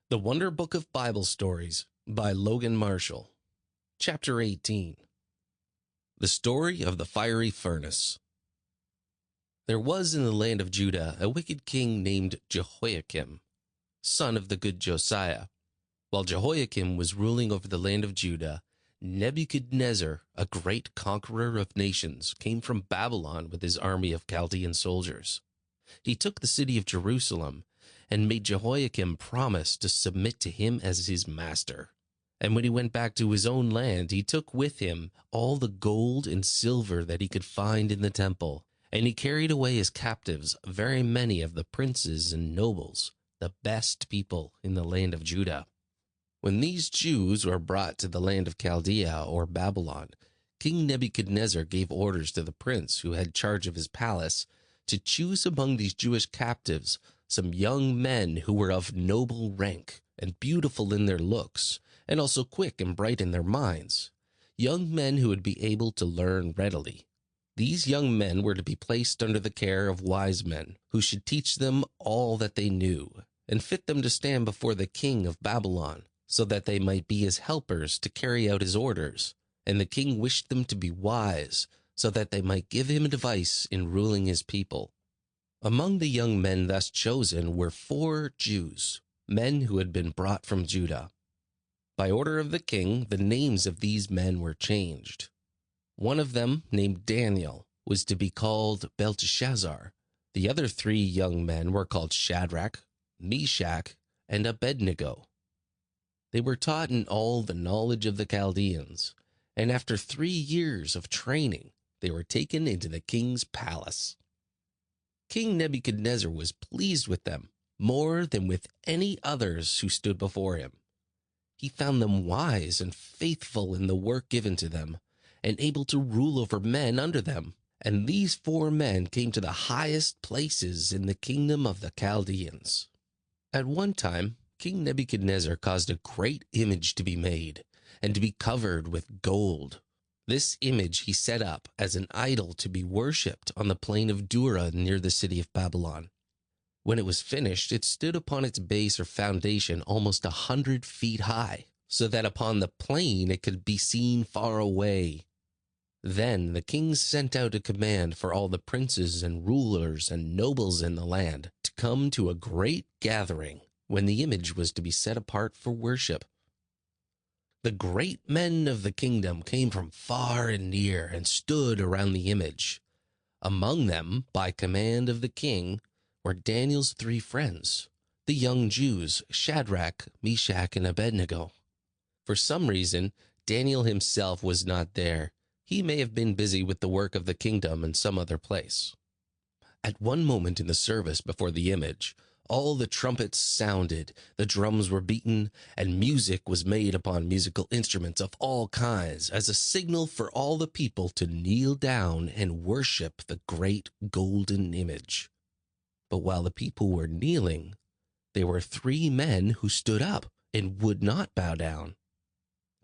The Wonder Book of Bible Stories by Logan Marshall. Chapter 18. The Story of the Fiery Furnace. There was in the land of Judah a wicked king named Jehoiakim, son of the good Josiah. While Jehoiakim was ruling over the land of Judah, Nebuchadnezzar, a great conqueror of nations, came from Babylon with his army of Chaldean soldiers. He took the city of Jerusalem and made Jehoiakim promise to submit to him as his master. And when he went back to his own land, he took with him all the gold and silver that he could find in the temple, and he carried away as captives very many of the princes and nobles, the best people in the land of Judah. When these Jews were brought to the land of Chaldea or Babylon, King Nebuchadnezzar gave orders to the prince who had charge of his palace to choose among these Jewish captives some young men who were of noble rank and beautiful in their looks, and also quick and bright in their minds, young men who would be able to learn readily. These young men were to be placed under the care of wise men, who should teach them all that they knew, and fit them to stand before the king of Babylon, so that they might be his helpers to carry out his orders. And the king wished them to be wise, so that they might give him advice in ruling his people. Among the young men thus chosen were 4 Jews, men who had been brought from Judah. By order of the king, the names of these men were changed. One of them, named Daniel, was to be called Belteshazzar. The other 3 young men were called Shadrach, Meshach, and Abednego. They were taught in all the knowledge of the Chaldeans, and after 3 years of training, they were taken into the king's palace. King Nebuchadnezzar was pleased with them more than with any others who stood before him. He found them wise and faithful in the work given to them, and able to rule over men under them. And these 4 men came to the highest places in the kingdom of the Chaldeans. At one time, King Nebuchadnezzar caused a great image to be made, and to be covered with gold. This image he set up as an idol to be worshipped on the plain of Dura near the city of Babylon. When it was finished, it stood upon its base or foundation almost 100 feet high, so that upon the plain it could be seen far away. Then the king sent out a command for all the princes and rulers and nobles in the land to come to a great gathering when the image was to be set apart for worship. The great men of the kingdom came from far and near and stood around the image. Among them, by command of the king, were Daniel's 3 friends, the young Jews, Shadrach, Meshach, and Abednego. For some reason, Daniel himself was not there. He may have been busy with the work of the kingdom in some other place. At one moment in the service before the image, all the trumpets sounded, the drums were beaten, and music was made upon musical instruments of all kinds as a signal for all the people to kneel down and worship the great golden image. But while the people were kneeling, there were 3 men who stood up and would not bow down.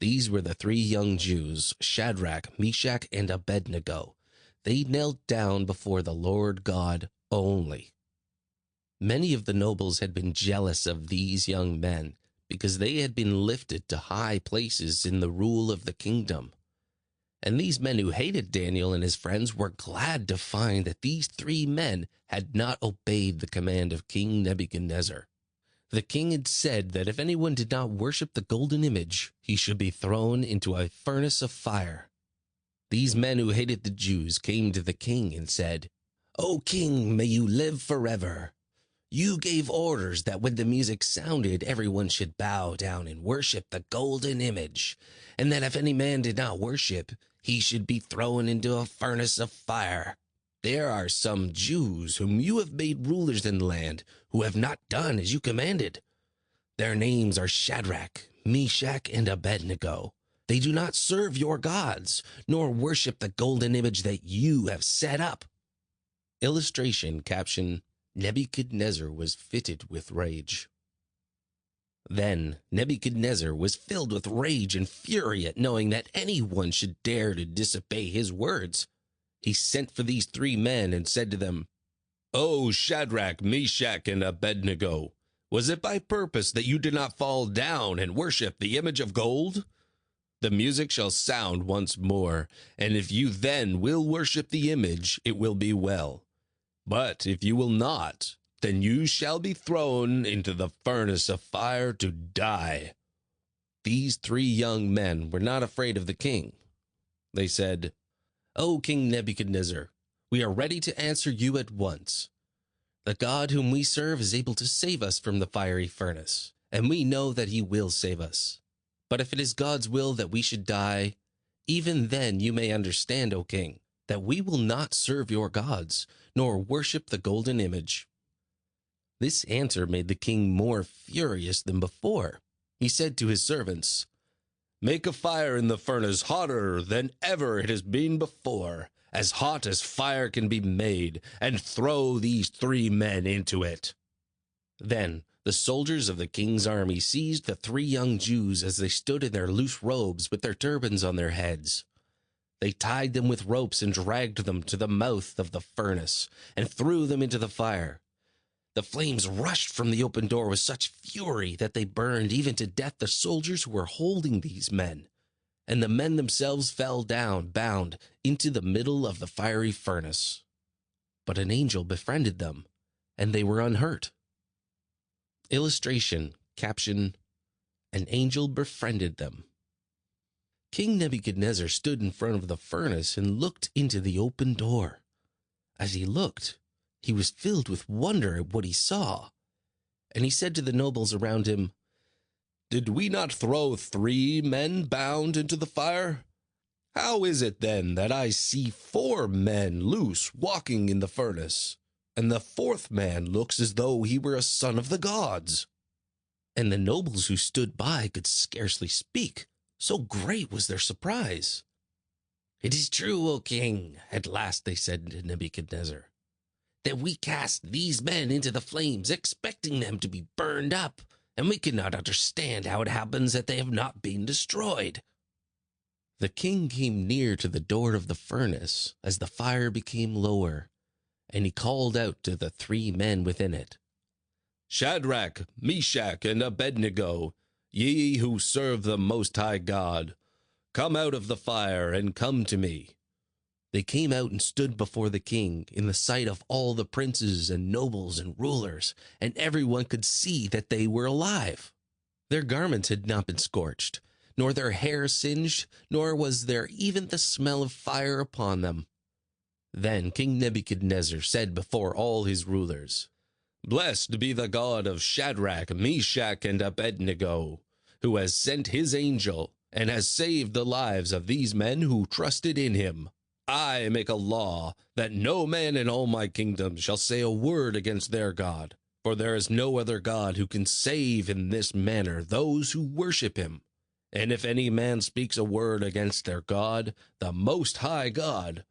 These were the 3 young Jews, Shadrach, Meshach, and Abednego. They knelt down before the Lord God only. Many of the nobles had been jealous of these young men because they had been lifted to high places in the rule of the kingdom. And these men who hated Daniel and his friends were glad to find that these 3 men had not obeyed the command of King Nebuchadnezzar. The king had said that if anyone did not worship the golden image, he should be thrown into a furnace of fire. These men who hated the Jews came to the king and said, "O king, may you live forever. You gave orders that when the music sounded, everyone should bow down and worship the golden image, and that if any man did not worship, he should be thrown into a furnace of fire. There are some Jews whom you have made rulers in the land who have not done as you commanded. Their names are Shadrach, Meshach, and Abednego. They do not serve your gods, nor worship the golden image that you have set up." Illustration caption: Nebuchadnezzar was fitted with rage. Then Nebuchadnezzar was filled with rage and fury at knowing that anyone should dare to disobey his words. He sent for these 3 men and said to them, "O Shadrach, Meshach, and Abednego, Was it by purpose that you did not fall down and worship the image of gold? The music shall sound once more, and if you then will worship the image, it will be well. But if you will not, then you shall be thrown into the furnace of fire to die." These 3 young men were not afraid of the king. They said, "O King Nebuchadnezzar, we are ready to answer you at once. The God whom we serve is able to save us from the fiery furnace, and we know that he will save us. But if it is God's will that we should die, even then you may understand, O king, that we will not serve your gods, nor worship the golden image." This answer made the king more furious than before. He said to his servants, "Make a fire in the furnace hotter than ever it has been before, as hot as fire can be made, and throw these 3 men into it." Then the soldiers of the king's army seized the 3 young Jews as they stood in their loose robes with their turbans on their heads. They tied them with ropes and dragged them to the mouth of the furnace and threw them into the fire. The flames rushed from the open door with such fury that they burned even to death the soldiers who were holding these men, and the men themselves fell down, bound, into the middle of the fiery furnace. But an angel befriended them, and they were unhurt. Illustration, caption, "An angel befriended them." King Nebuchadnezzar stood in front of the furnace and looked into the open door. As he looked, he was filled with wonder at what he saw. And he said to the nobles around him, "Did we not throw 3 men bound into the fire? How is it then that I see 4 men loose walking in the furnace, and the 4th man looks as though he were a son of the gods?" And the nobles who stood by could scarcely speak, so great was their surprise. "It is true, O king," at last they said to Nebuchadnezzar, "that we cast these men into the flames, expecting them to be burned up, and we cannot understand how it happens that they have not been destroyed." The king came near to the door of the furnace as the fire became lower, and he called out to the 3 men within it, "Shadrach, Meshach, and Abednego, ye who serve the Most High God, come out of the fire and come to me." They came out and stood before the king in the sight of all the princes and nobles and rulers, and everyone could see that they were alive. Their garments had not been scorched, nor their hair singed, nor was there even the smell of fire upon them. Then King Nebuchadnezzar said before all his rulers, "Blessed be the God of Shadrach, Meshach, and Abednego, who has sent his angel and has saved the lives of these men who trusted in him. I make a law that no man in all my kingdom shall say a word against their God, for there is no other God who can save in this manner those who worship him. And if any man speaks a word against their God, the Most High God,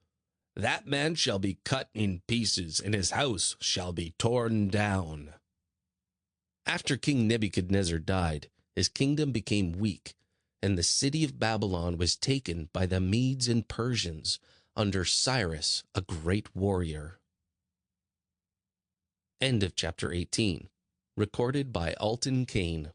that man shall be cut in pieces, and his house shall be torn down." After King Nebuchadnezzar died, his kingdom became weak, and the city of Babylon was taken by the Medes and Persians under Cyrus, a great warrior. End of chapter 18. Recorded by Alton Kane.